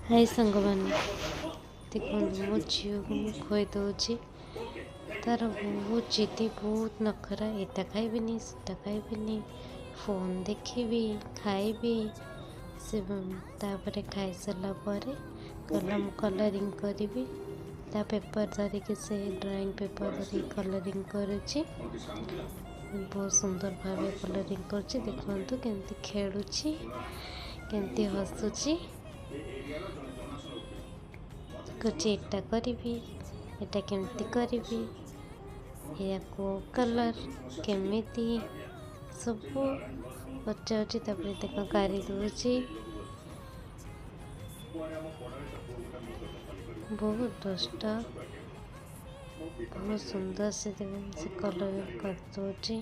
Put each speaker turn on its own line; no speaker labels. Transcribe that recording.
हाय सांग मैंने देखो मो झील को मुझे खुई दूची तार बहुत जिदी बहुत नखरा एटा खाइबी सेटा खाइबी फोन देखी खाइबी से तापर खाई सारा पर कलम कलरिंग करी ता पेपर धरिकी से ड्राइंग पेपर धरिकी कलरिंग करुच्ची बहुत सुंदर भाव कलरिंग कर देखु केमती खेलुची केमती हसुची कुछ एटा करी एटा केमती करी या को कलर केमिति सब पचार देख गारी दूची बहुत दुष्ट बहुत सुंदर से कलर कर दूची।